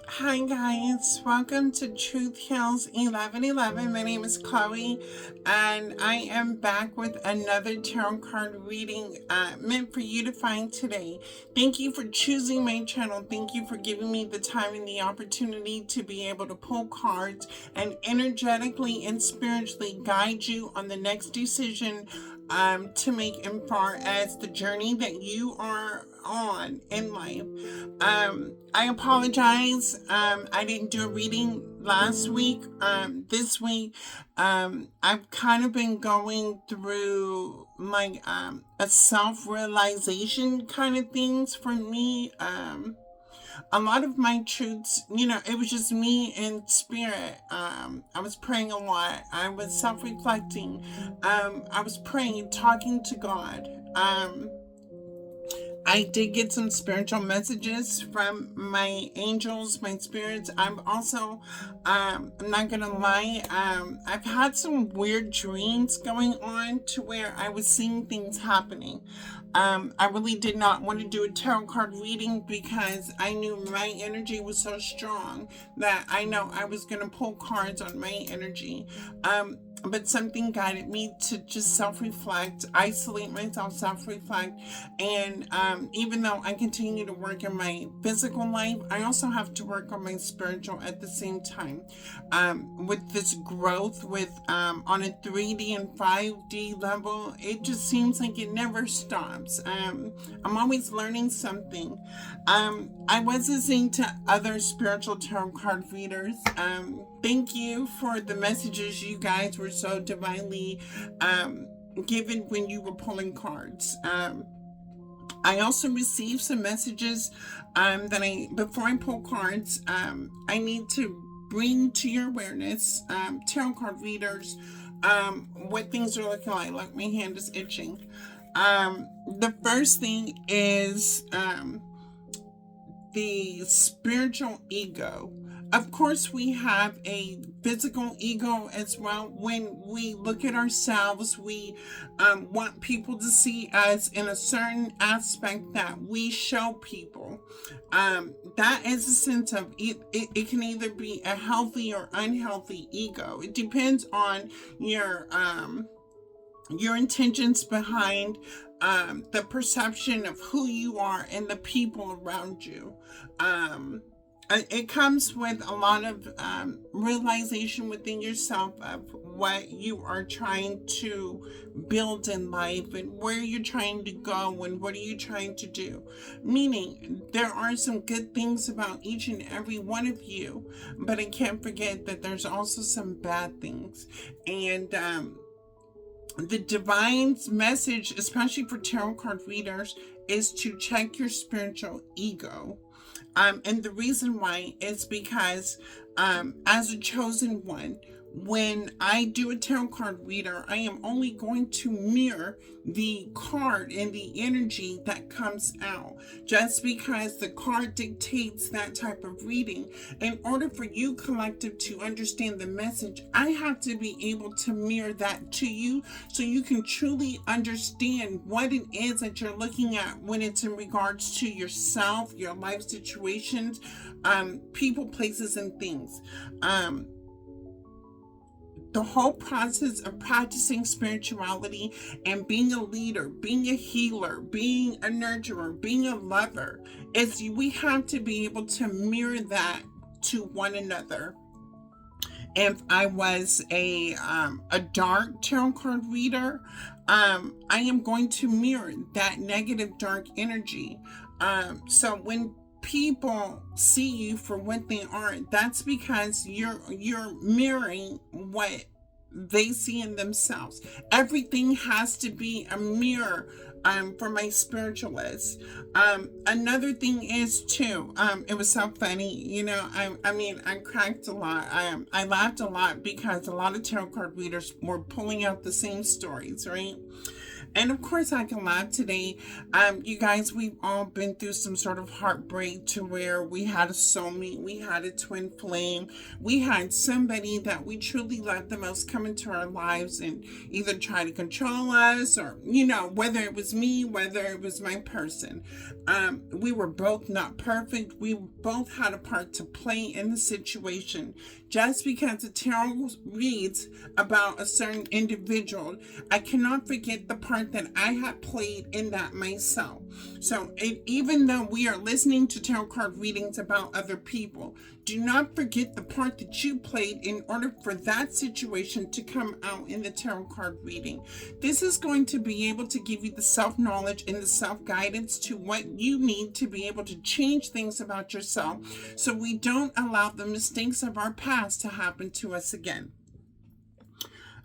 Hi guys, welcome to Truth Heals 1111. My name is Chloe and I am back with another tarot card reading meant for you to find today. Thank you for choosing my channel. Thank you for giving me the time and the opportunity to be able to pull cards and energetically and spiritually guide you on the next decision to make as far as the journey that you are on in life. I apologize. I didn't do a reading last week. This week, I've kind of been going through like a self-realization kind of things for me. A lot of my truths, it was just me in spirit. I was praying a lot. I was self-reflecting. I was praying, talking to God. I did get some spiritual messages from my angels, my spirits. I'm not gonna lie, I've had some weird dreams going on to where I was seeing things happening. I really did not want to do a tarot card reading because I knew my energy was so strong that I know I was gonna pull cards on my energy. But something guided me to just self-reflect, isolate myself, self-reflect, and even though I continue to work in my physical life, I also have to work on my spiritual at the same time. With this growth, with on a 3D and 5D level, it just seems like it never stops. I'm always learning something. I was listening to other spiritual tarot card readers. Thank you for the messages you guys were so divinely given when you were pulling cards. I also received some messages before I pull cards, I need to bring to your awareness, tarot card readers, what things are looking like. Like my hand is itching. The first thing is the spiritual ego. Of course, we have a physical ego as well. When we look at ourselves, we want people to see us in a certain aspect that we show people. That is a sense of it. It can either be a healthy or unhealthy ego. It depends on your intentions behind the perception of who you are and the people around you. It comes with a lot of realization within yourself of what you are trying to build in life and where you're trying to go and what are you trying to do. Meaning, there are some good things about each and every one of you, but I can't forget that there's also some bad things. And the divine's message, especially for tarot card readers, is to check your spiritual ego. And the reason why is because, as a chosen one, when I do a tarot card reader, I am only going to mirror the card and the energy that comes out. Just because the card dictates that type of reading, in order for you, collective, to understand the message, I have to be able to mirror that to you so you can truly understand what it is that you're looking at when it's in regards to yourself, your life situations, people, places, and things. The whole process of practicing spirituality and being a leader, being a healer, being a nurturer, being a lover, is we have to be able to mirror that to one another. If I was a dark tarot card reader, I am going to mirror that negative dark energy. So when people see you for what they are, that's because you're mirroring what they see in themselves. Everything has to be a mirror for my spiritualists. Another thing is too, it was so funny, I cracked a lot. I laughed a lot because a lot of tarot card readers were pulling out the same stories, right? And of course, I can laugh today. You guys, we've all been through some sort of heartbreak to where we had a soulmate, we had a twin flame, we had somebody that we truly loved the most come into our lives and either try to control us or, whether it was me, whether it was my person. We were both not perfect. We both had a part to play in the situation. Just because the tarot reads about a certain individual, I cannot forget the part that I had played in that myself. So even though we are listening to tarot card readings about other people, do not forget the part that you played in order for that situation to come out in the tarot card reading. This is going to be able to give you the self-knowledge and the self-guidance to what you need to be able to change things about yourself so we don't allow the mistakes of our past to happen to us again.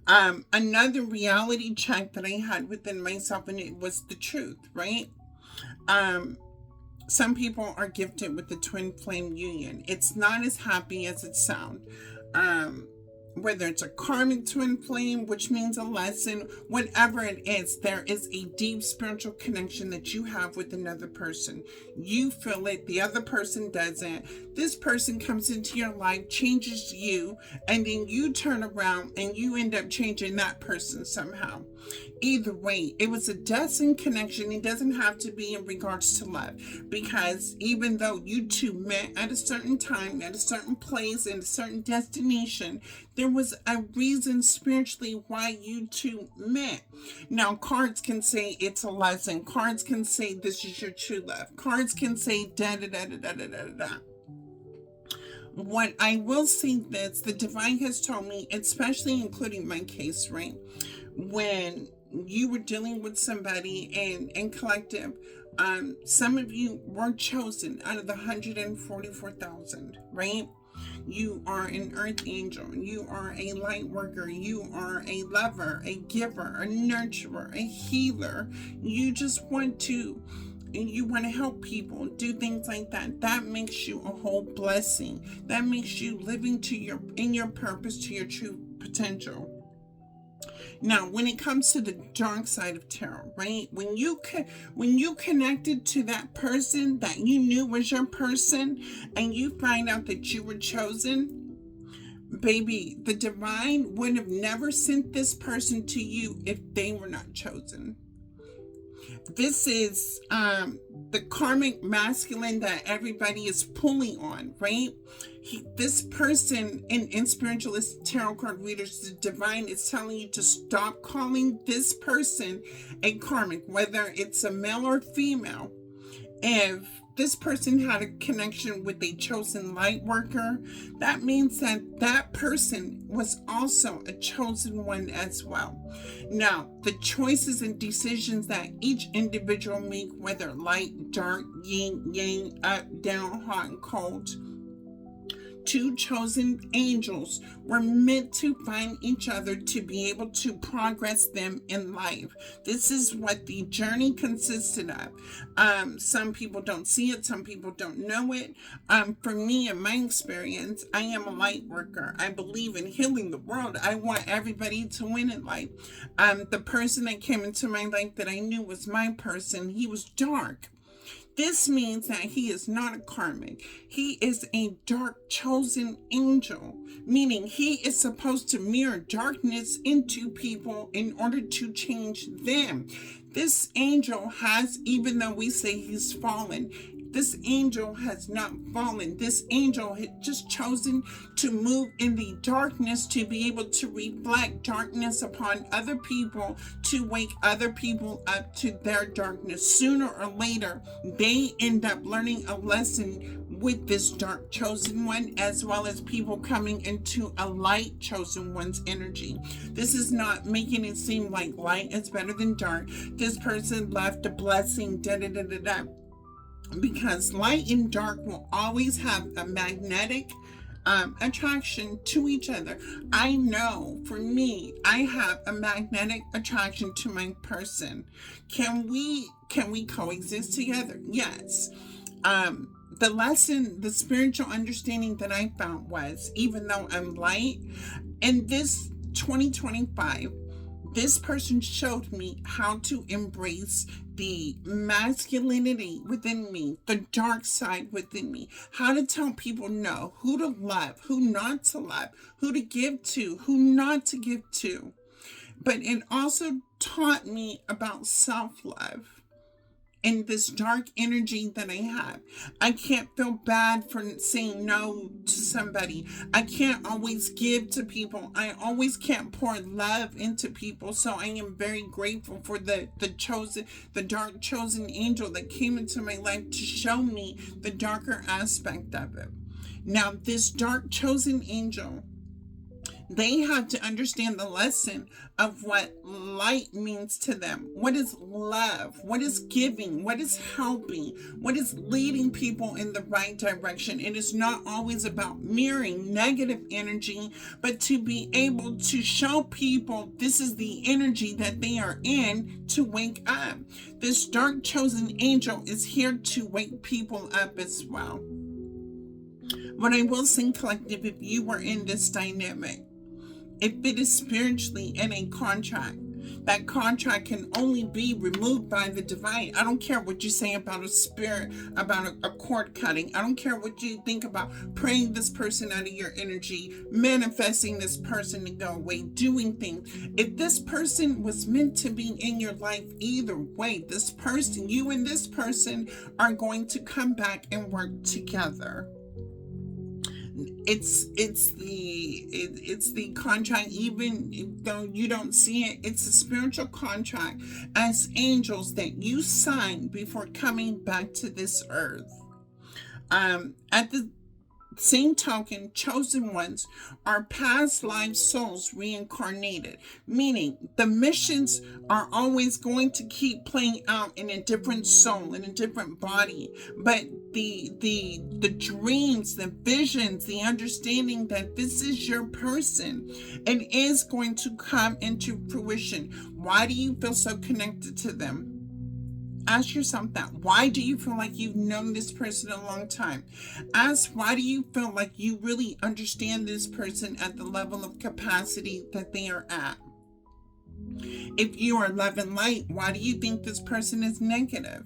Another reality check that I had within myself, and it was the truth, right? Some people are gifted with the twin flame union. It's not as happy as it sounds. Whether it's a karmic twin flame, which means a lesson, whatever it is, there is a deep spiritual connection that you have with another person. You feel it, the other person doesn't. This person comes into your life, changes you, and then you turn around and you end up changing that person somehow. Either way, it was a destined connection. It doesn't have to be in regards to love, because even though you two met at a certain time, at a certain place, in a certain destination, there was a reason spiritually why you two met. Now, cards can say it's a lesson. Cards can say this is your true love. Cards can say da da da da da da da da. What I will say this, the divine has told me, especially including my case, right? When you were dealing with somebody and collective, some of you were chosen out of the 144,000, right? You are an earth angel. You are a light worker. You are a lover, a giver, a nurturer, a healer. You just want to, and you want to help people, do things like that. That makes you a whole blessing. That makes you living in your purpose, to your true potential. Now, when it comes to the dark side of tarot, right? When you connected to that person that you knew was your person, and you find out that you were chosen, baby, the divine would have never sent this person to you if they were not chosen. This is the karmic masculine that everybody is pulling on, right? This person in spiritualist tarot card readers, the divine is telling you to stop calling this person a karmic, whether it's a male or female. If this person had a connection with a chosen light worker, that means that that person was also a chosen one as well. Now, the choices and decisions that each individual make, whether light, dark, yin, yang, up, down, hot, and cold, two chosen angels were meant to find each other to be able to progress them in life. This is what the journey consisted of. Some people don't see it. Some people don't know it. For me, in my experience, I am a light worker. I believe in healing the world. I want everybody to win in life. The person that came into my life that I knew was my person, he was dark. This means that he is not a karmic. He is a dark chosen angel, meaning he is supposed to mirror darkness into people in order to change them. This angel has, even though we say he's fallen, this angel has not fallen. This angel had just chosen to move in the darkness to be able to reflect darkness upon other people, to wake other people up to their darkness. Sooner or later, they end up learning a lesson with this dark chosen one, as well as people coming into a light chosen one's energy. This is not making it seem like light is better than dark. This person left a blessing, because light and dark will always have a magnetic attraction to each other. I know for me, I have a magnetic attraction to my person. Can we coexist together? Yes. The lesson, the spiritual understanding that I found was, even though I'm light, in this 2025, This person showed me how to embrace the masculinity within me, the dark side within me, how to tell people no, who to love, who not to love, who to give to, who not to give to. But it also taught me about self love and this dark energy that I have. I can't feel bad for saying no to somebody. I can't always give to people. I always can't pour love into people. So I am very grateful for the dark chosen angel that came into my life to show me the darker aspect of it. Now, this dark chosen angel, they have to understand the lesson of what light means to them. What is love? What is giving? What is helping? What is leading people in the right direction? It is not always about mirroring negative energy, but to be able to show people this is the energy that they are in to wake up. This dark chosen angel is here to wake people up as well. What I will say, collective, if you were in this dynamic, if it is spiritually in a contract, that contract can only be removed by the divine. I don't care what you say about a spirit, about a cord cutting. I don't care what you think about praying this person out of your energy, manifesting this person to go away, doing things. If this person was meant to be in your life, either way, this person, you and this person are going to come back and work together. It's the contract, even though you don't see it. It's a spiritual contract as angels that you sign before coming back to this earth. At the same token, chosen ones are past life souls reincarnated, meaning the missions are always going to keep playing out in a different soul, in a different body. But the dreams, the visions, the understanding that this is your person and is going to come into fruition. Why do you feel so connected to them? Ask yourself that. Why do you feel like you've known this person a long time? Ask, why do you feel like you really understand this person at the level of capacity that they are at? If you are love and light, why do you think this person is negative?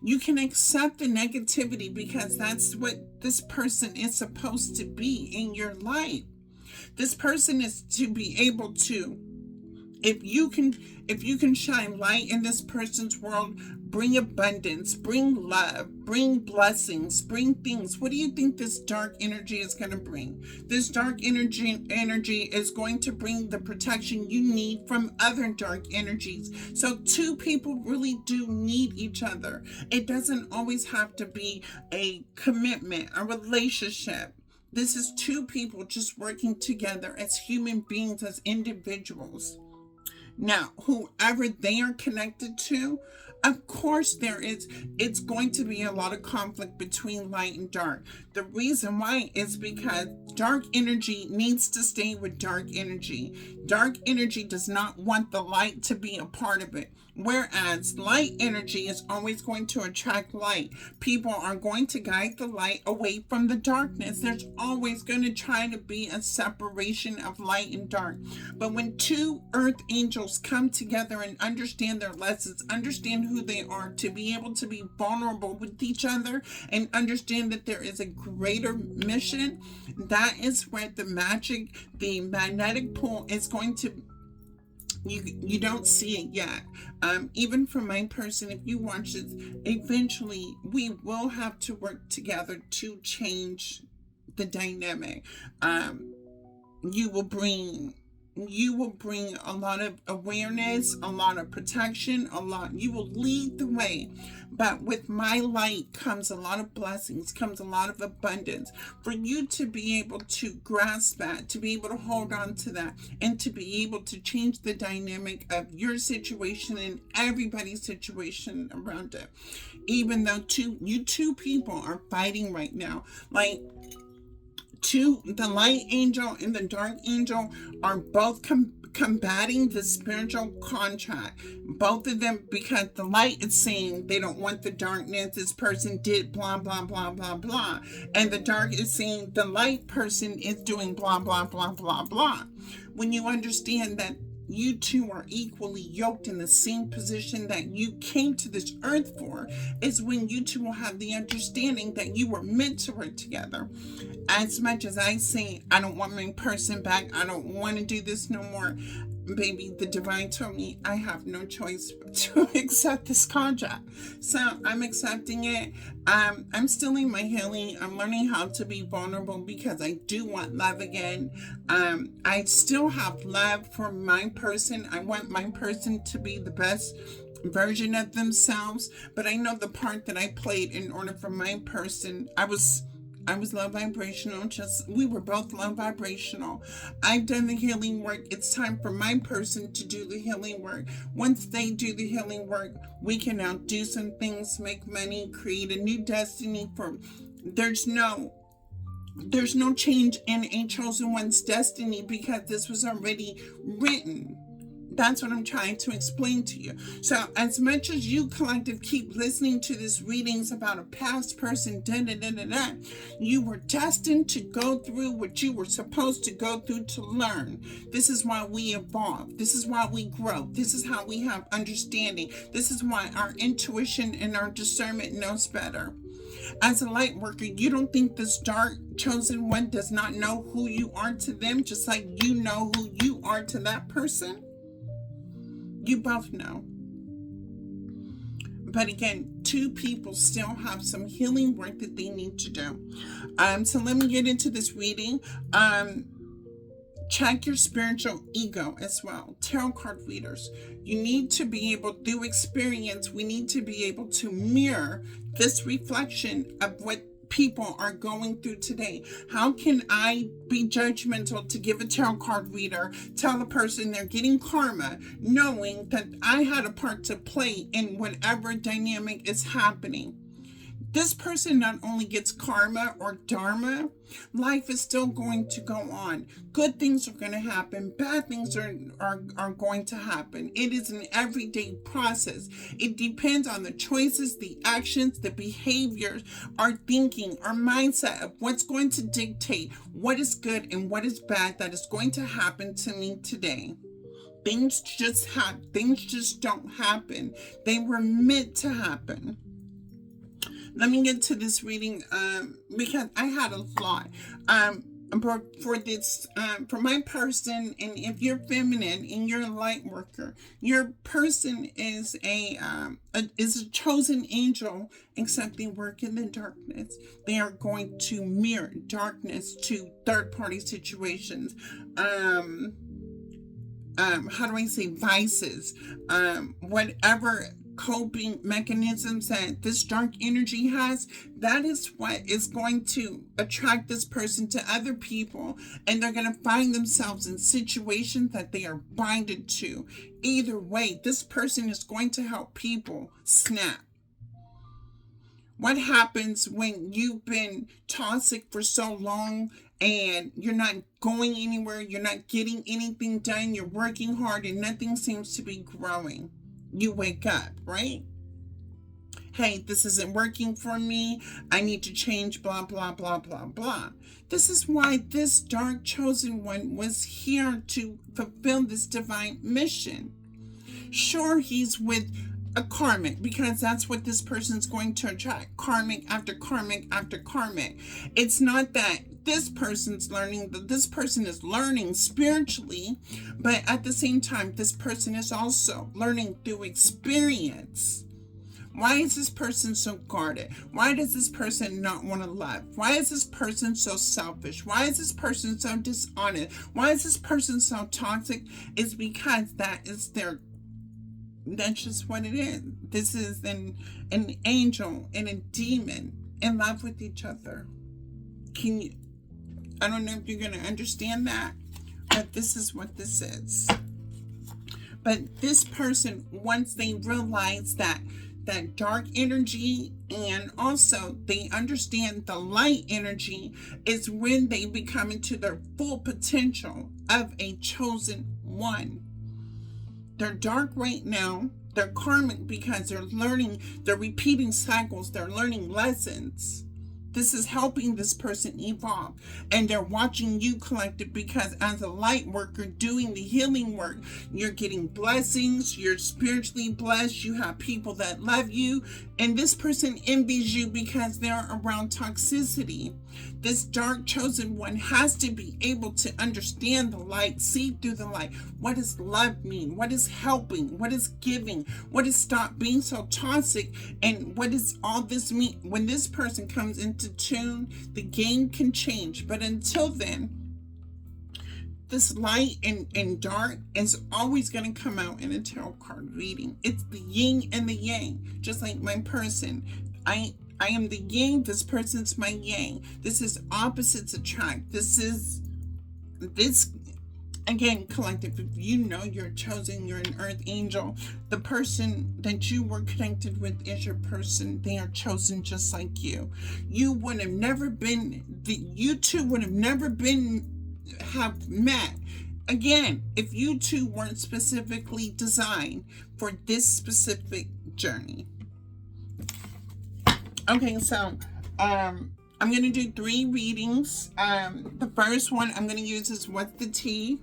You can accept the negativity because that's what this person is supposed to be in your life. This person is to be able to, if you can shine light in this person's world, bring abundance, bring love, bring blessings, bring things. What do you think this dark energy is going to bring? This dark energy is going to bring the protection you need from other dark energies. So two people really do need each other. It doesn't always have to be a commitment, a relationship. This is two people just working together as human beings, as individuals. Now, whoever they are connected to, of course it's going to be a lot of conflict between light and dark. The reason why is because dark energy needs to stay with dark energy. Dark energy does not want the light to be a part of it. Whereas light energy is always going to attract light. People are going to guide the light away from the darkness. There's always going to try to be a separation of light and dark. But when two earth angels come together and understand their lessons, understand who they are, to be able to be vulnerable with each other and understand that there is a greater mission, that is where the magic, the magnetic pull is going to, you don't see it yet. Even for my person, if you watch this, eventually we will have to work together to change the dynamic. You will bring a lot of awareness, a lot of protection, you will lead the way. But with my light comes a lot of blessings, comes a lot of abundance. For you to be able to grasp that, to be able to hold on to that, and to be able to change the dynamic of your situation and everybody's situation around it. Even though you two people are fighting right now, like the light angel and the dark angel are both combating the spiritual contract. Both of them, because the light is saying they don't want the darkness, this person did blah blah blah blah blah, and the dark is saying the light person is doing blah blah blah blah blah. When you understand that you two are equally yoked in the same position that you came to this earth for, is when you two will have the understanding that you were meant to work together. As much as I say, I don't want my person back, I don't want to do this no more, baby, the divine told me I have no choice but to accept this contract. So I'm accepting it. I'm still in my healing. I'm learning how to be vulnerable because I do want love again. I still have love for my person. I want my person to be the best version of themselves, but I know the part that I played in order for my person. I was low vibrational, we were both low vibrational. I've done the healing work. It's time for my person to do the healing work. Once they do the healing work, we can now do some things, make money, create a new destiny for there's no change in a chosen one's destiny because this was already written. That's what I'm trying to explain to you. So as much as you collective keep listening to these readings about a past person, you were destined to go through what you were supposed to go through to learn. This is why we evolve. This is why we grow. This is how we have understanding. This is why our intuition and our discernment knows better. As a light worker, you don't think this dark chosen one does not know who you are to them, just like you know who you are to that person? You both know. But again, two people still have some healing work that they need to do. So let me get into this reading. Check your spiritual ego as well. Tarot card readers, you need to be able, through experience, we need to be able to mirror this reflection of what people are going through today. How can I be judgmental to give a tarot card reader, tell a person they're getting karma, knowing that I had a part to play in whatever dynamic is happening? This person not only gets karma or dharma, life is still going to go on. Good things are going to happen. Bad things are going to happen. It is an everyday process. It depends on the choices, the actions, the behaviors, our thinking, our mindset of what's going to dictate what is good and what is bad that is going to happen to me today. Things just happen. Things just don't happen. They were meant to happen. Let me get to this reading because I had a lot for this for my person. And if you're feminine and you're a light worker, your person is a chosen angel, except they work in the darkness. They are going to mirror darkness to third party situations. How do I say, vices, whatever coping mechanisms that this dark energy has, that is what is going to attract this person to other people, and they're going to find themselves in situations that they are binded to. Either way, this person is going to help people snap. What happens when you've been toxic for so long and you're not going anywhere, you're not getting anything done, you're working hard and nothing seems to be growing? You wake up, right? Hey, this isn't working for me. I need to change, blah, blah, blah, blah, blah. This is why this dark chosen one was here to fulfill this divine mission. Sure, he's with a karmic because that's what this person's going to attract. Karmic after karmic after karmic. It's not that this person's learning, that this person is learning spiritually, but at the same time, this person is also learning through experience. Why is this person so guarded? Why does this person not want to love? Why is this person so selfish? Why is this person so dishonest? Why is this person so toxic? It's because that's just what it is. This is an angel and a demon in love with each other. I don't know if you're going to understand that, but this is what this is. But this person, once they realize that dark energy, and also they understand the light energy, is when they become into their full potential of a chosen one. They're dark right now. They're karmic because they're learning, they're repeating cycles, they're learning lessons. This is helping this person evolve. And they're watching you, collective, because as a light worker doing the healing work, you're getting blessings, you're spiritually blessed, you have people that love you, and this person envies you because they're around toxicity. This dark chosen one has to be able to understand the light, see through the light. What does love mean? What is helping? What is giving? What is stop being so toxic? And what does all this mean? When this person comes into tune, the game can change. But until then, this light and dark is always going to come out in a tarot card reading. It's the yin and the yang, just like my person. I am the yin, this person's my yang. This is opposites attract. This, again, collective, if you know you're chosen, you're an earth angel, the person that you were connected with is your person. They are chosen just like you. You would have never been, you two would have never been, have met again if you two weren't specifically designed for this specific journey. Okay, so I'm going to do 3 readings. The first one I'm going to use is What's the Tea?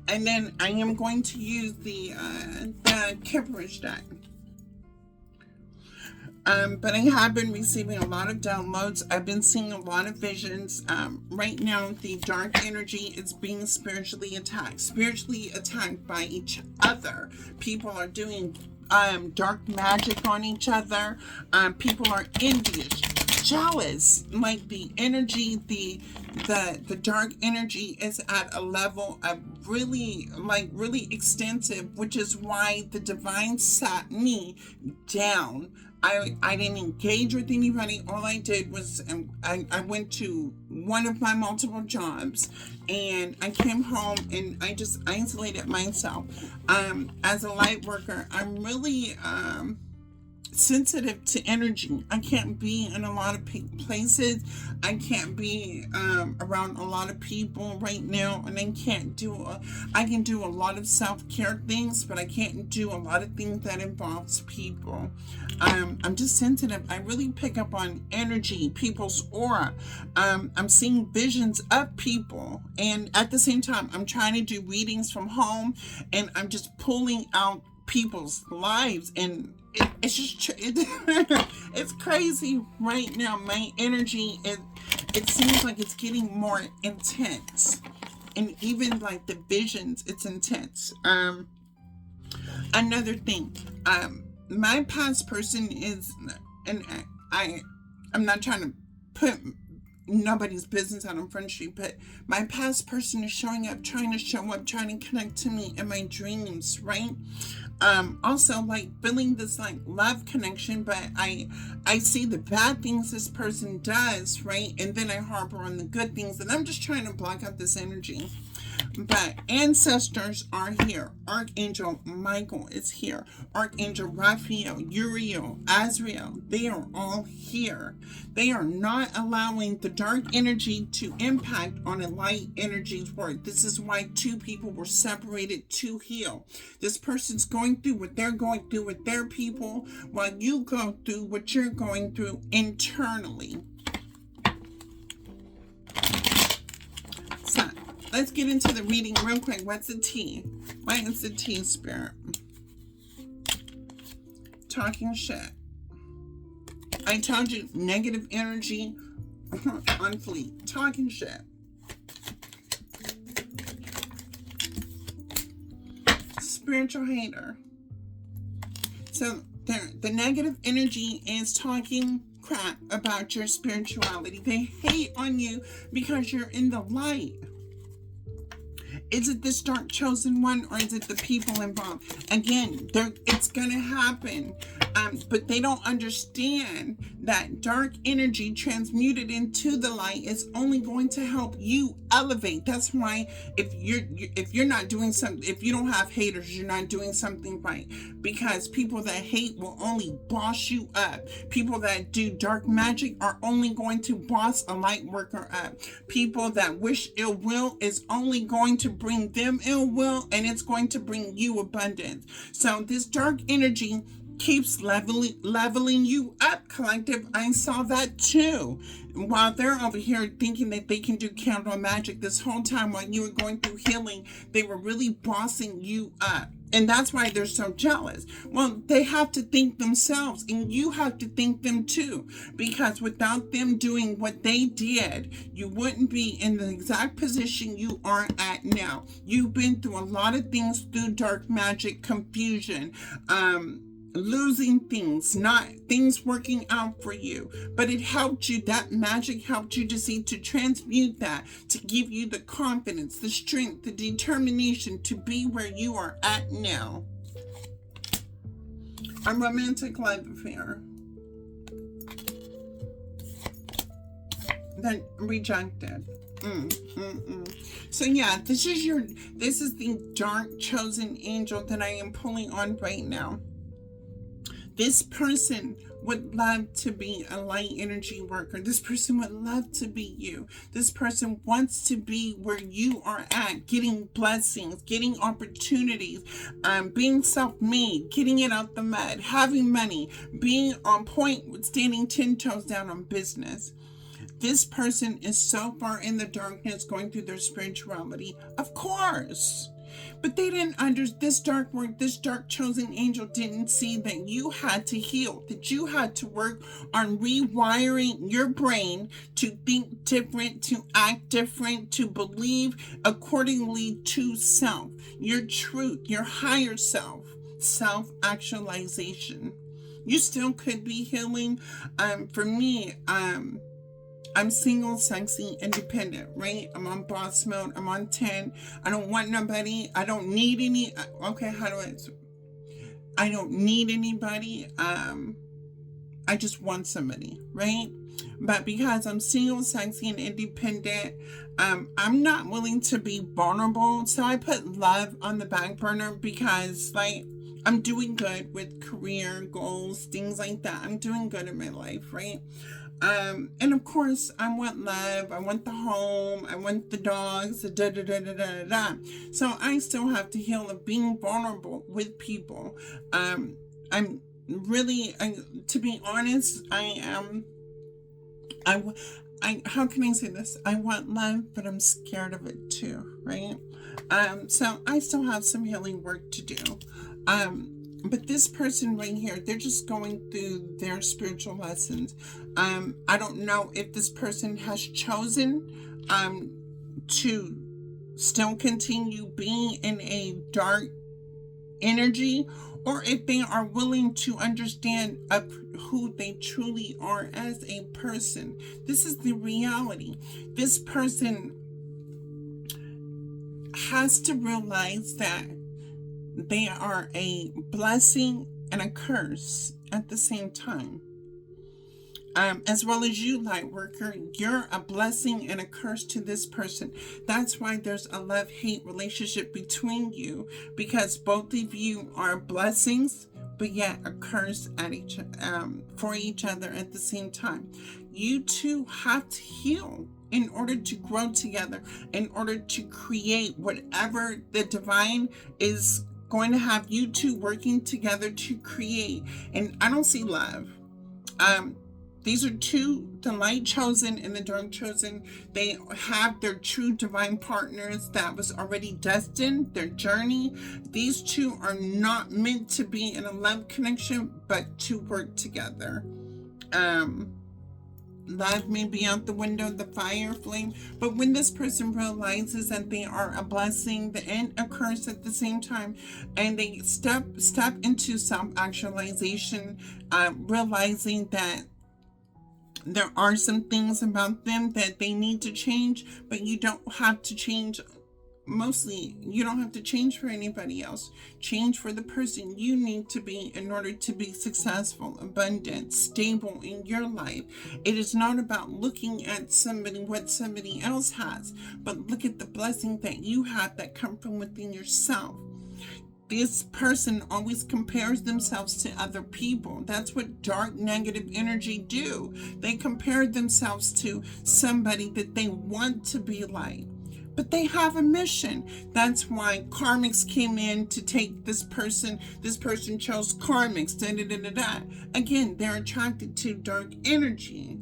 And then I am going to use the Kipperish deck. But I have been receiving a lot of downloads. I've been seeing a lot of visions. Right now, the dark energy is being spiritually attacked by each other. People are doing dark magic on each other. People are envious, jealous. Like the energy, the dark energy is at a level of really extensive, which is why the divine sat me down. I didn't engage with anybody. All I did was I went to one of my multiple jobs, and I came home and I just isolated myself. As a light worker, I'm really sensitive to energy. I can't be in a lot of places. I can't be around a lot of people right now, and I can do a lot of self-care things, but I can't do a lot of things that involves people. I'm just sensitive. I really pick up on energy, people's aura. I'm seeing visions of people, and at the same time, I'm trying to do readings from home, and I'm just pulling out people's lives, and it's just it's crazy right now. My energy, it seems like it's getting more intense, and even like the visions, it's intense. Another thing, my past person is, and I'm not trying to put nobody's business out on Front Street, but my past person is showing up, trying to connect to me in my dreams, right? Also like feeling this like love connection, but I see the bad things this person does, right? And then I harbor on the good things, and I'm just trying to block out this energy. But ancestors are here. Archangel Michael is here. Archangel Raphael, Uriel, Azrael, they are all here. They are not allowing the dark energy to impact on a light energy's work. This is why 2 people were separated to heal. This person's going through what they're going through with their people, while you go through what you're going through internally. So let's get into the reading real quick. What's the tea? What is the tea, Spirit? Talking shit. I told you, negative energy on fleet. Talking shit. Spiritual hater. So the negative energy is talking crap about your spirituality. They hate on you because you're in the light. Is it this dark chosen one, or is it the people involved? Again, it's gonna happen. But they don't understand that dark energy transmuted into the light is only going to help you elevate. That's why if you're not doing something, if you don't have haters, you're not doing something right. Because people that hate will only boss you up. People that do dark magic are only going to boss a light worker up. People that wish ill will is only going to bring them ill will, and it's going to bring you abundance. So this dark energy keeps leveling you up, collective, I saw that too. While they're over here thinking that they can do candle magic, this whole time while you were going through healing, they were really bossing you up. And that's why they're so jealous. Well, they have to think themselves, and you have to think them too. Because without them doing what they did, you wouldn't be in the exact position you are at now. You've been through a lot of things through dark magic, confusion, losing things, not things working out for you, but it helped you. That magic helped you to see, to transmute that, to give you the confidence, the strength, the determination to be where you are at now. A romantic love affair then rejected. So yeah, this is the dark chosen angel that I am pulling on right now. This person would love to be a light energy worker. This person would love to be you. This person wants to be where you are at, getting blessings, getting opportunities, being self-made, getting it out the mud, having money, being on point, standing 10 toes down on business. This person is so far in the darkness going through their spirituality, of course. But they didn't understand, this dark work, this dark chosen angel didn't see that you had to heal, that you had to work on rewiring your brain to think different, to act different, to believe accordingly to self, your truth, your higher self, self-actualization. You still could be healing. For me, I'm single, sexy, independent, right? I'm on boss mode. I'm on 10. I don't want nobody. I don't need any. Okay, I don't need anybody. I just want somebody, right? But because I'm single, sexy, and independent, I'm not willing to be vulnerable. So I put love on the back burner because, like, I'm doing good with career goals, things like that. I'm doing good in my life, right? And of course, I want love, I want the home, I want the dogs, da. So I still have to heal of being vulnerable with people. I'm really, to be honest, how can I say this? I want love, but I'm scared of it too, right? So I still have some healing work to do. But this person right here, they're just going through their spiritual lessons. I don't know if this person has chosen to still continue being in a dark energy, or if they are willing to understand who they truly are as a person. This is the reality. This person has to realize that they are a blessing and a curse at the same time. As well as you, light worker, you're a blessing and a curse to this person. That's why there's a love-hate relationship between you, because both of you are blessings, but yet a curse at for each other at the same time. You two have to heal in order to grow together, in order to create whatever the divine is going to have you two working together to create. And I don't see love. These are two, the light chosen and the dark chosen. They have their true divine partners that was already destined, their journey. These two are not meant to be in a love connection, but to work together. Love may be out the window, the fire flame, but when this person realizes that they are a blessing and a curse at the same time, and they step into self-actualization, realizing that there are some things about them that they need to change, but you don't have to change. Mostly, you don't have to change for anybody else. Change for the person you need to be in order to be successful, abundant, stable in your life. It is not about looking at what somebody else has, but look at the blessing that you have that come from within yourself. This person always compares themselves to other people. That's what dark negative energy do. They compare themselves to somebody that they want to be like. but they have a mission. That's why karmics came in to take this person. This person chose karmics. Da, da, da, da, da. Again, they're attracted to dark energy.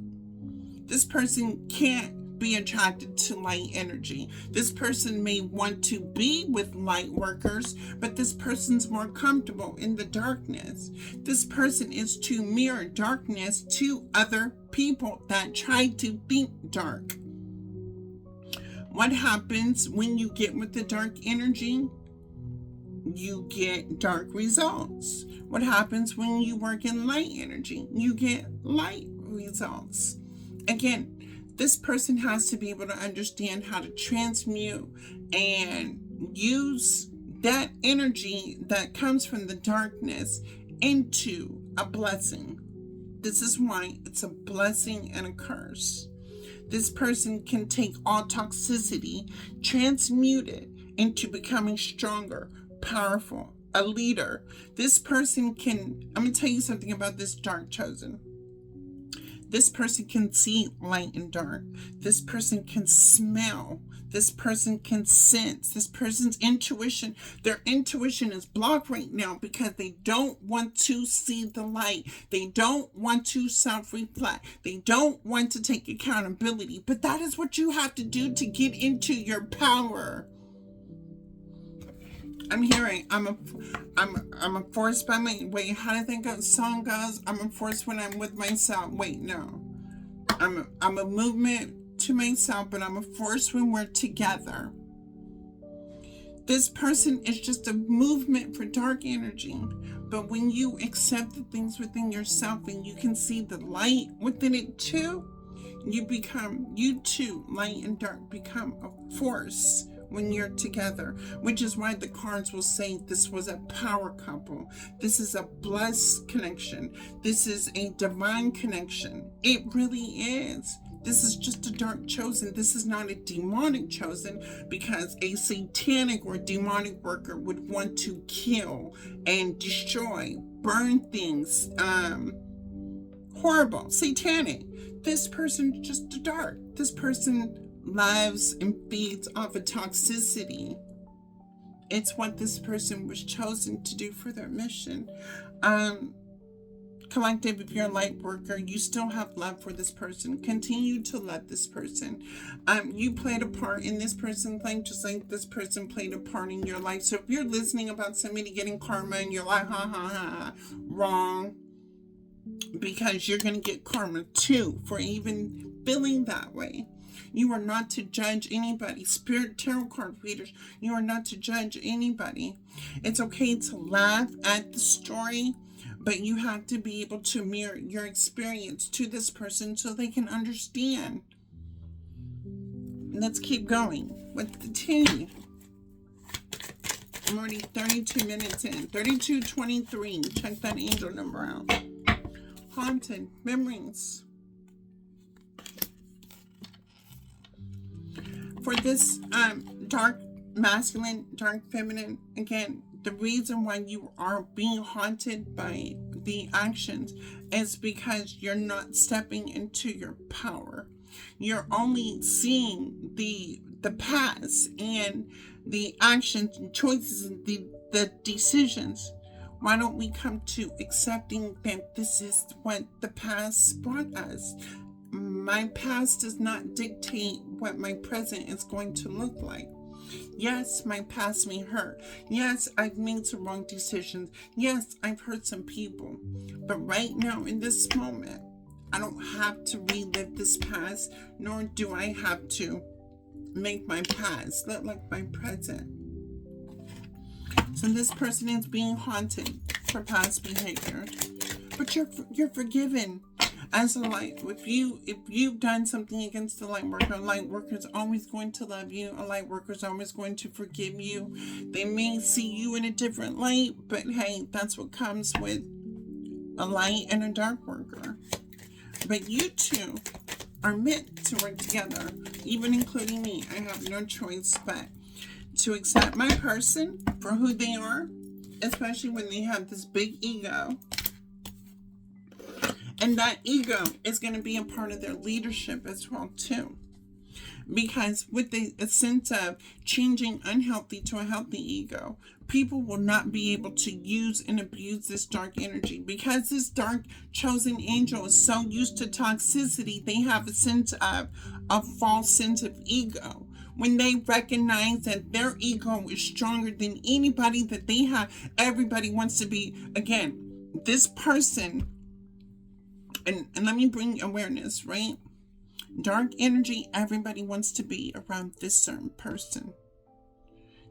This person can't be attracted to light energy. This person may want to be with light workers, but this person's more comfortable in the darkness. This person is to mirror darkness to other people that try to think dark. What happens when you get with the dark energy? You get dark results. What happens when you work in light energy? You get light results. Again, this person has to be able to understand how to transmute and use that energy that comes from the darkness into a blessing. This is why it's a blessing and a curse. This person can take all toxicity, transmute it into becoming stronger, powerful, a leader. This person can, I'm going to tell you something about this dark chosen. This person can see light and dark. This person can smell. This person can sense. This person's intuition, their intuition is blocked right now because they don't want to see the light. They don't want to self-reflect. They don't want to take accountability. But that is what you have to do to get into your power. I'm hearing, I'm a force by my, wait, how do I think that song goes? I'm a force when I'm with myself. Wait, no. I'm a movement to myself, but I'm a force when we're together. This person is just a movement for dark energy. But when you accept the things within yourself and you can see the light within it too, you too, light and dark, become a force when you're together, which is why the cards will say this was a power couple. This is a blessed connection. This is a divine connection. It really is. This is just a dark chosen. This is not a demonic chosen, because a satanic or demonic worker would want to kill and destroy, burn things, horrible, satanic. This person is just a dark. This person lives and feeds off of toxicity. It's what this person was chosen to do for their mission. Collective, if you're a light worker, you still have love for this person. Continue to love this person. You played a part in this person's life, just like this person played a part in your life. So if you're listening about somebody getting karma and you're like, ha ha ha, wrong. Because you're going to get karma too for even feeling that way. You are not to judge anybody. Spirit tarot card readers, you are not to judge anybody. It's okay to laugh at the story, but you have to be able to mirror your experience to this person so they can understand. Let's keep going with the tea. I'm already 32 minutes in. 3223. Check that angel number out. Haunted memories. For this dark masculine, dark feminine, again, the reason why you are being haunted by the actions is because you're not stepping into your power. You're only seeing the past and the actions and choices and the decisions. Why don't we come to accepting that this is what the past brought us? My past does not dictate what my present is going to look like. Yes, my past may hurt. Yes, I've made some wrong decisions. Yes, I've hurt some people. But right now, in this moment, I don't have to relive this past, nor do I have to make my past look like my present. So this person is being haunted for past behavior. But you're forgiven. As a light, if you've done something against the light worker is always going to love you. A light worker is always going to forgive you. They may see you in a different light, but hey, that's what comes with a light and a dark worker. But you two are meant to work together, even including me. I have no choice but to accept my person for who they are, especially when they have this big ego. And that ego is going to be a part of their leadership as well, too. Because with a sense of changing unhealthy to a healthy ego, people will not be able to use and abuse this dark energy. Because this dark chosen angel is so used to toxicity, they have a false sense of ego. When they recognize that their ego is stronger than anybody that they have, everybody wants to be, again, this person, and let me bring awareness, right? Dark energy, everybody wants to be around this certain person.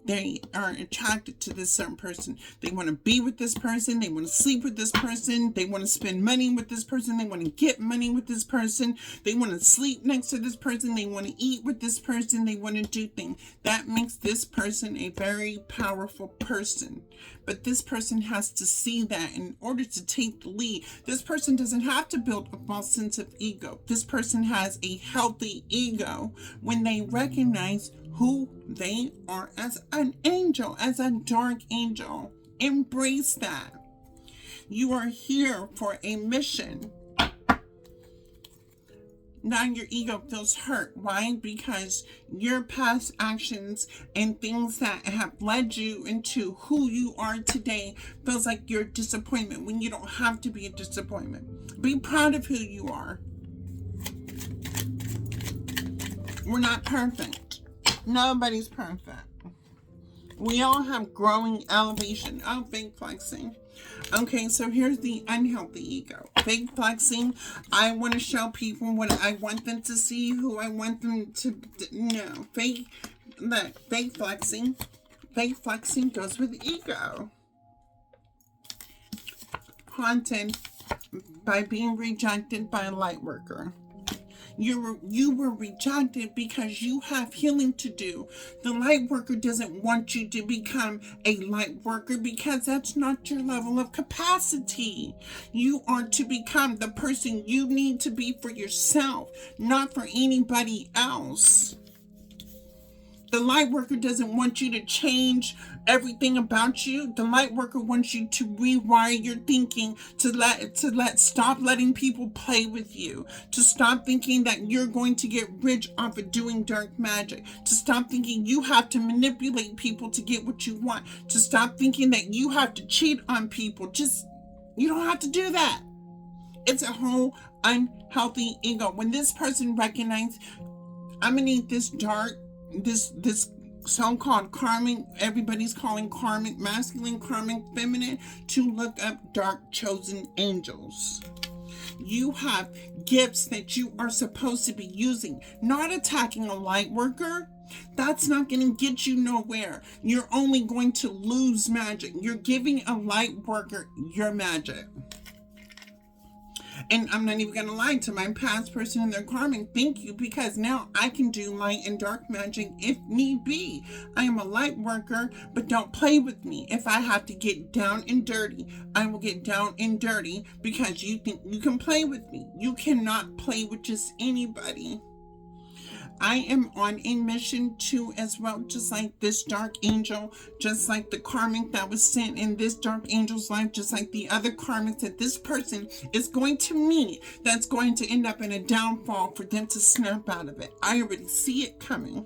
They are attracted to this certain person. They want to be with this person. They want to sleep with this person. They want to spend money with this person. They want to get money with this person. They want to sleep next to this person. They want to eat with this person. They want to do things. That makes this person a very powerful person. But this person has to see that in order to take the lead. This person doesn't have to build a false sense of ego. This person has a healthy ego when they recognize who they are as an angel, as a dark angel. Embrace that. You are here for a mission. Now your ego feels hurt. Why? Because your past actions and things that have led you into who you are today feels like your disappointment when you don't have to be a disappointment. Be proud of who you are. We're not perfect. Nobody's perfect. We all have growing elevation. Oh, fake flexing. Okay, so here's the unhealthy ego. Fake flexing. I want to show people what I want them to see, who I want them to. No, fake flexing. Fake flexing goes with ego. Haunted by being rejected by a light worker. You were rejected because you have healing to do. The light worker doesn't want you to become a light worker because that's not your level of capacity. You are to become the person you need to be for yourself, not for anybody else. The light worker doesn't want you to change everything about you. The light worker wants you to rewire your thinking, to stop letting people play with you, to stop thinking that you're going to get rich off of doing dark magic, to stop thinking you have to manipulate people to get what you want, to stop thinking that you have to cheat on people. You don't have to do that. It's a whole unhealthy ego. When this person recognizes, I'm gonna need this this so-called karmic, everybody's calling karmic masculine, karmic feminine, to look up dark chosen angels. You have gifts that you are supposed to be using, not attacking a light worker. That's not going to get you nowhere. You're only going to lose magic. You're giving a light worker your magic. And I'm not even going to lie to my past person and their karmic. Thank you, because now I can do light and dark magic if need be. I am a light worker, but don't play with me. If I have to get down and dirty, I will get down and dirty because you think you can play with me. You cannot play with just anybody. I am on a mission too as well, just like this dark angel, just like the karmic that was sent in this dark angel's life, just like the other karmics that this person is going to meet, that's going to end up in a downfall for them to snap out of it. I already see it coming.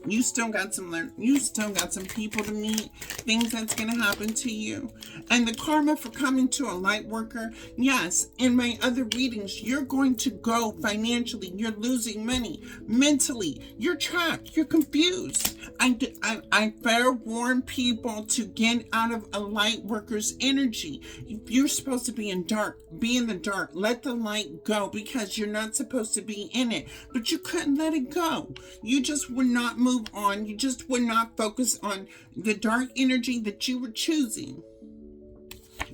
You still got some people to meet, things that's going to happen to you. And the karma for coming to a light worker, yes, in my other readings, you're going to go financially, you're losing money, mentally, you're trapped, you're confused. I fair warn people to get out of a light worker's energy. If you're supposed to be in dark, be in the dark, let the light go, because you're not supposed to be in it, but you couldn't let it go. You just would not move on. You just would not focus on the dark energy that you were choosing.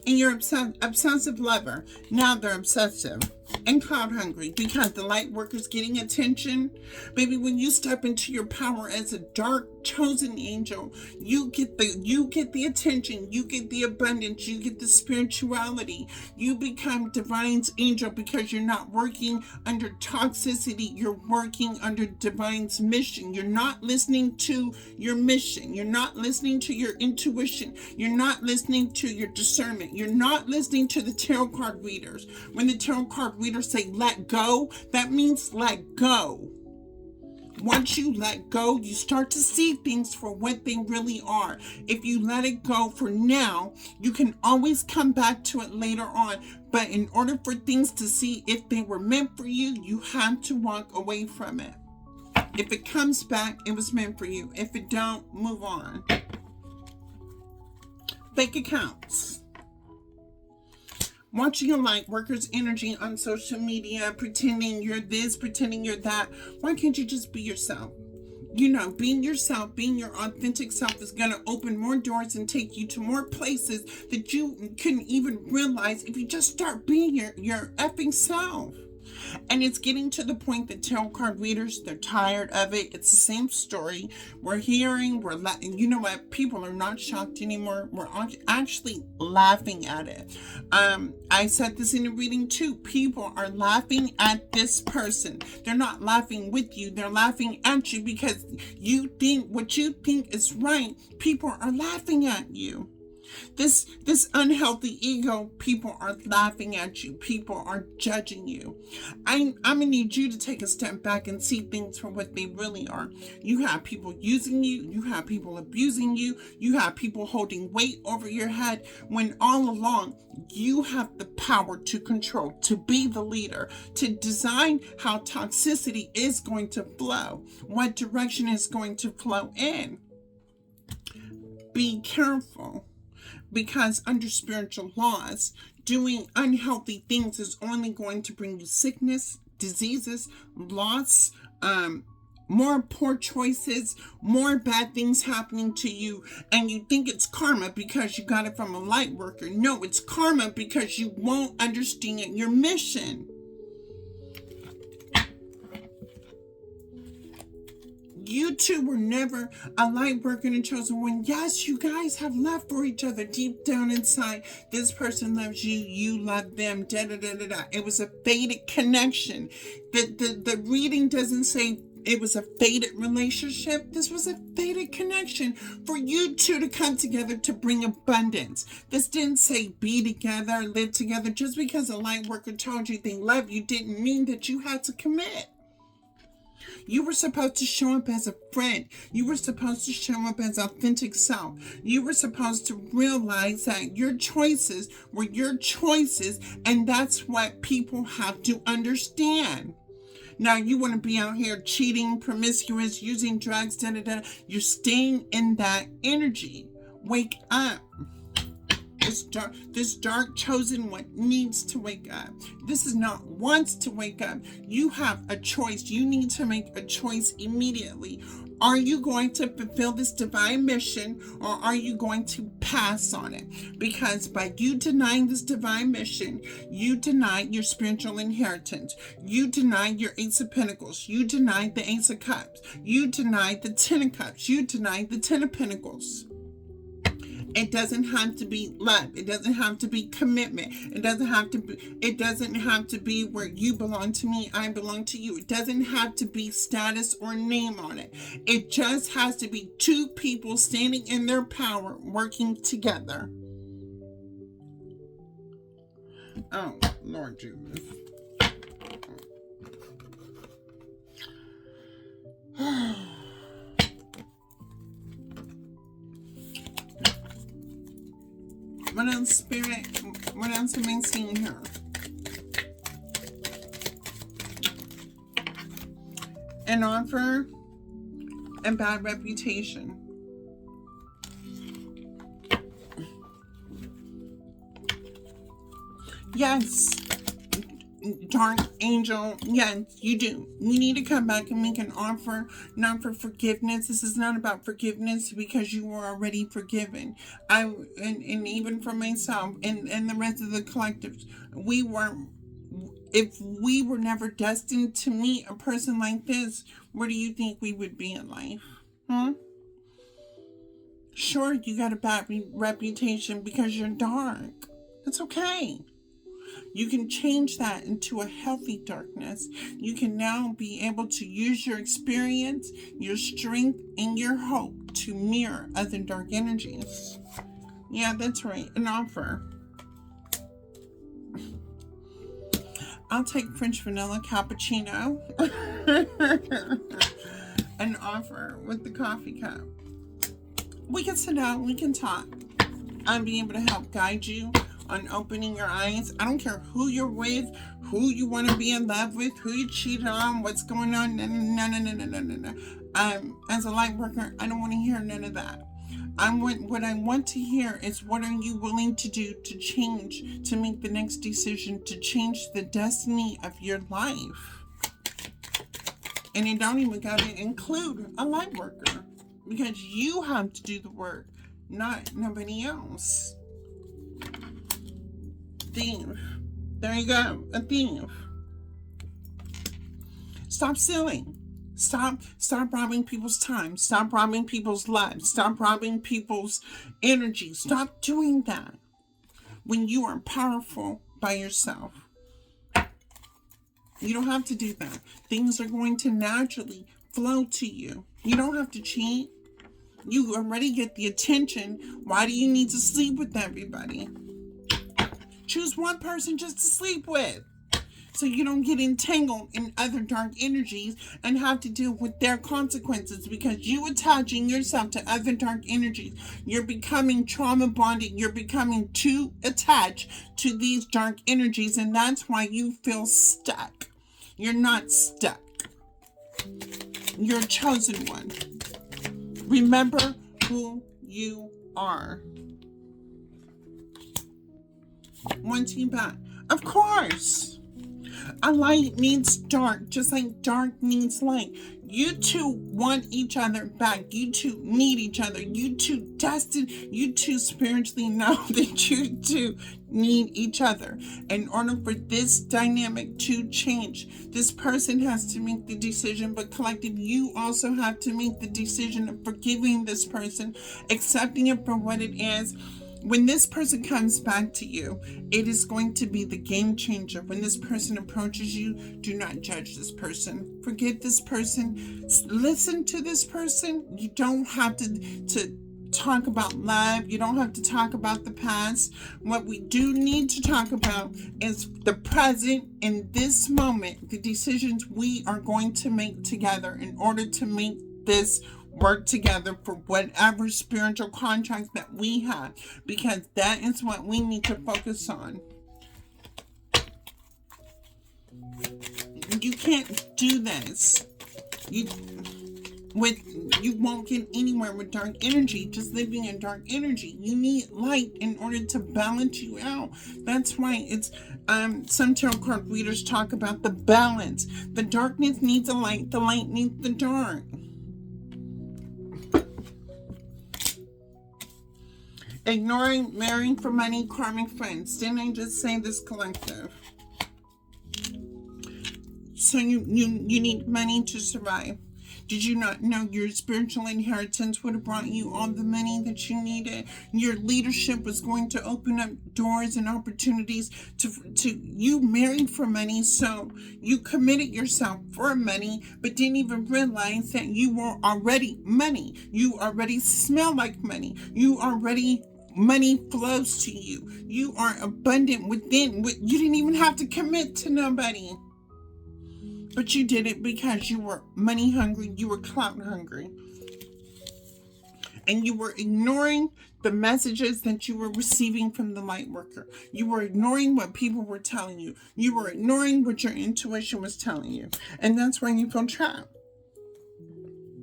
And you're obsessive lover. Now they're obsessive and cloud hungry because the light worker's getting attention. Baby, when you step into your power as a dark chosen angel, you get the attention, you get the abundance, you get the spirituality. You become divine's angel because you're not working under toxicity, you're working under divine's mission. You're not listening to your mission, you're not listening to your intuition, you're not listening to your discernment, you're not listening to the tarot card readers. When the tarot card card readers say let go, that means let go. Once you let go, you start to see things for what they really are. If you let it go for now, you can always come back to it later on. But in order for things to see if they were meant for you, you have to walk away from it. If it comes back, it was meant for you. If it don't, move on. Fake accounts. Watching your light workers' energy on social media, pretending you're this, pretending you're that. Why can't you just be yourself? You know, being yourself, being your authentic self is going to open more doors and take you to more places that you couldn't even realize if you just start being your effing self. And it's getting to the point that tarot card readers, they're tired of it. It's the same story. We're hearing, you know what? People are not shocked anymore. We're actually laughing at it. I said this in a reading too. People are laughing at this person. They're not laughing with you. They're laughing at you because you think what you think is right. People are laughing at you. This unhealthy ego, people are laughing at you. People are judging you. I'm gonna need you to take a step back and see things for what they really are. You have people using you. You have people abusing you. You have people holding weight over your head when all along you have the power to control, to be the leader, to design how toxicity is going to flow, what direction is going to flow in. Be careful. Because under spiritual laws, doing unhealthy things is only going to bring you sickness, diseases, loss, more poor choices, more bad things happening to you. And you think it's karma because you got it from a light worker. No, it's karma because you won't understand your mission. You two were never a light worker and chosen one. Yes, you guys have love for each other deep down inside. This person loves you. You love them. Da da da da da. It was a fated connection. The reading doesn't say it was a fated relationship. This was a fated connection for you two to come together to bring abundance. This didn't say be together, live together. Just because a light worker told you they love you didn't mean that you had to commit. You were supposed to show up as a friend. You were supposed to show up as authentic self. You were supposed to realize that your choices were your choices, and that's what people have to understand. Now, you want to be out here cheating, promiscuous, using drugs, da da da. You're staying in that energy. Wake up. This dark chosen one needs to wake up. This is not wants to wake up. You have a choice. You need to make a choice immediately. Are you going to fulfill this divine mission, or are you going to pass on it? Because by you denying this divine mission, you deny your spiritual inheritance. You deny your Ace of Pentacles. You deny the Ace of Cups. You deny the Ten of Cups. You deny the Ten of Pentacles. It doesn't have to be love. It doesn't have to be commitment. It doesn't have to be where you belong to me, I belong to you. It doesn't have to be status or name on it. It just has to be two people standing in their power, working together. Oh, Lord Jesus. What else, Spirit? What else am I seeing here? An offer and bad reputation. Yes, dark angel, yes, you do. You need to come back and make an offer, not for forgiveness. This is not about forgiveness because you were already forgiven. And even for myself and the rest of the collectives, if we were never destined to meet a person like this, where do you think we would be in life? Sure, you got a bad reputation because you're dark. It's okay. You can change that into a healthy darkness. You can now be able to use your experience, your strength, and your hope to mirror other dark energies. Yeah, that's right. An offer. I'll take French vanilla cappuccino and offer with the coffee cup. We can sit down, we can talk. I'll be able to help guide you on opening your eyes. I don't care who you're with, who you want to be in love with, who you cheated on, what's going on. No. As a light worker, I don't want to hear none of that. What I want to hear is, what are you willing to do to change, to make the next decision, to change the destiny of your life? And you don't even got to include a light worker, because you have to do the work, not nobody else. Thief. There you go. A thief. Stop stealing. Stop robbing people's time. Stop robbing people's lives. Stop robbing people's energy. Stop doing that when you are powerful by yourself. You don't have to do that. Things are going to naturally flow to you. You don't have to cheat. You already get the attention. Why do you need to sleep with everybody? Choose one person just to sleep with, so you don't get entangled in other dark energies and have to deal with their consequences, because you attaching yourself to other dark energies, you're becoming trauma bonded. You're becoming too attached to these dark energies, and that's why you feel stuck. You're not stuck. You're a chosen one. Remember who you are. One team back. Of course. A light needs dark, just like dark needs light. You two want each other back. You two need each other. You two destined. You two spiritually know that you two need each other. In order for this dynamic to change, this person has to make the decision, but collective, you also have to make the decision of forgiving this person, accepting it for what it is. When this person comes back to you, it is going to be the game changer. When this person approaches you, do not judge this person. Forget this person. Listen to this person. You don't have to talk about love. You don't have to talk about the past. What we do need to talk about is the present, in this moment, the decisions we are going to make together in order to make this work together for whatever spiritual contracts that we have, because that is what we need to focus on. You can't do this. You won't get anywhere with dark energy, just living in dark energy. You need light in order to balance you out. That's why it's some tarot card readers talk about the balance. The darkness needs the light needs the dark. Ignoring, marrying for money, karmic friends. Didn't I just say this, collective? So you need money to survive. Did you not know your spiritual inheritance would have brought you all the money that you needed? Your leadership was going to open up doors and opportunities to you married for money. So you committed yourself for money, but didn't even realize that you were already money. You already smell like money. Money flows to you. You are abundant within. You didn't even have to commit to nobody. But you did it because you were money hungry. You were clout hungry. And you were ignoring the messages that you were receiving from the light worker. You were ignoring what people were telling you. You were ignoring what your intuition was telling you. And that's why you feel trapped.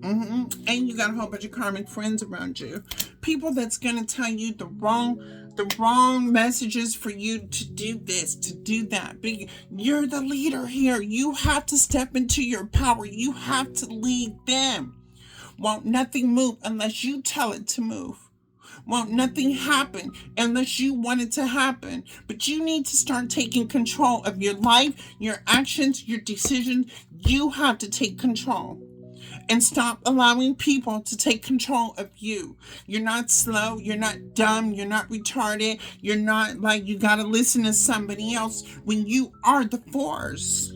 And you got a whole bunch of karmic friends around you. People that's going to tell you the wrong messages for you to do this, to do that. But you're the leader here. You have to step into your power. You have to lead them. Won't nothing move unless you tell it to move. Won't nothing happen unless you want it to happen. But you need to start taking control of your life, your actions, your decisions. You have to take control. And stop allowing people to take control of you. You're not slow. You're not dumb. You're not retarded. You're not like you got to listen to somebody else when you are the force.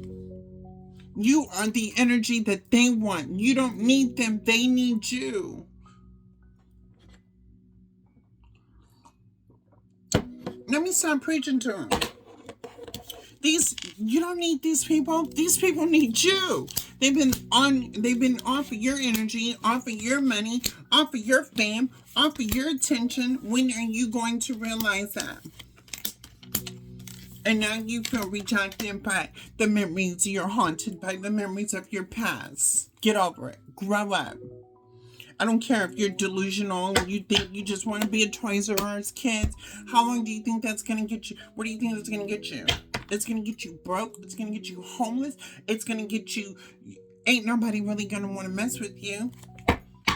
You are the energy that they want. You don't need them. They need you. Let me stop preaching to them. You don't need these people. These people need you. They've been off of your energy, off of your money, off of your fame, off of your attention. When are you going to realize that? And now you feel rejected by the memories. You're haunted by the memories of your past. Get over it. Grow up. I don't care if you're delusional and you think you just want to be a Toys R Us kid. How long do you think that's going to get you? What do you think that's going to get you? It's going to get you broke. It's going to get you homeless. It's going to get you... Ain't nobody really going to want to mess with you.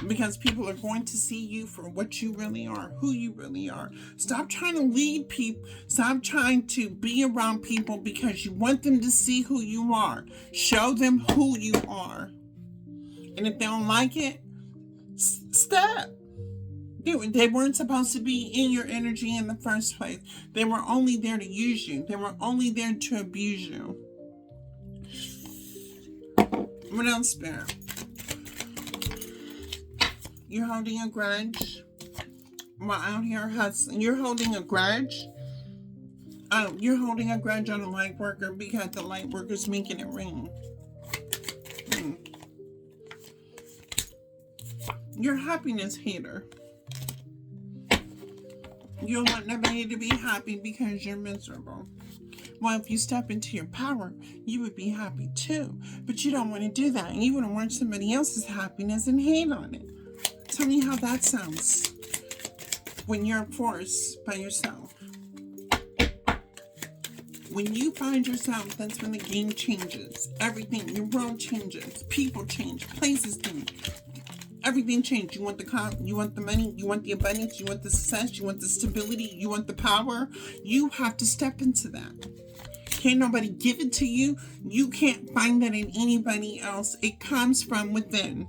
Because people are going to see you for what you really are, who you really are. Stop trying to lead people. Stop trying to be around people because you want them to see who you are. Show them who you are. And if they don't like it, stop. They weren't supposed to be in your energy in the first place. They were only there to use you. They were only there to abuse you. What else, Spirit? You're holding a grudge while out here hustling. You're holding a grudge. You're holding a grudge on a light worker because the light worker's making it rain. You're a happiness hater. You don't want nobody to be happy because you're miserable. Well, if you step into your power, you would be happy too. But you don't want to do that. And you want to watch somebody else's happiness and hate on it. Tell me how that sounds when you're forced by yourself. When you find yourself, that's when the game changes. Everything, your world changes. People change. Places change. Everything changes. You want the you want the money, you want the abundance, you want the success, you want the stability, you want the power. You have to step into that. Can't nobody give it to you. You can't find that in anybody else. It comes from within.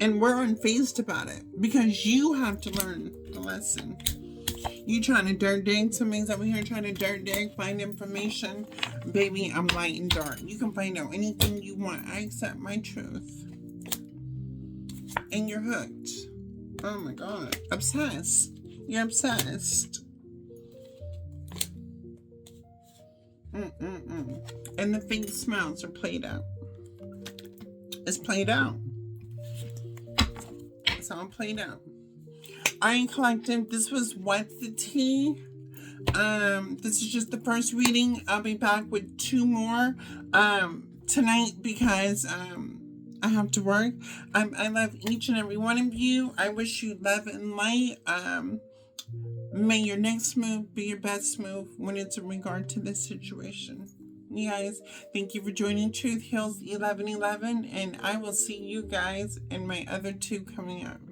And we're unfazed about it because you have to learn the lesson. You trying to dirt dig? Somebody's over here trying to dirt dig, find information. Baby, I'm light and dark. You can find out anything you want. I accept my truth. And you're hooked. Oh my God. Obsessed. You're obsessed. And the fake smiles are played out. It's played out. It's all played out. Iron Collective, this was What's the Tea? This is just the first reading. I'll be back with 2 more tonight because I have to work. I love each and every one of you. I wish you love and light. May your next move be your best move when it's in regard to this situation. You guys, thank you for joining Truth Heals 1111, and I will see you guys in my other 2 coming up.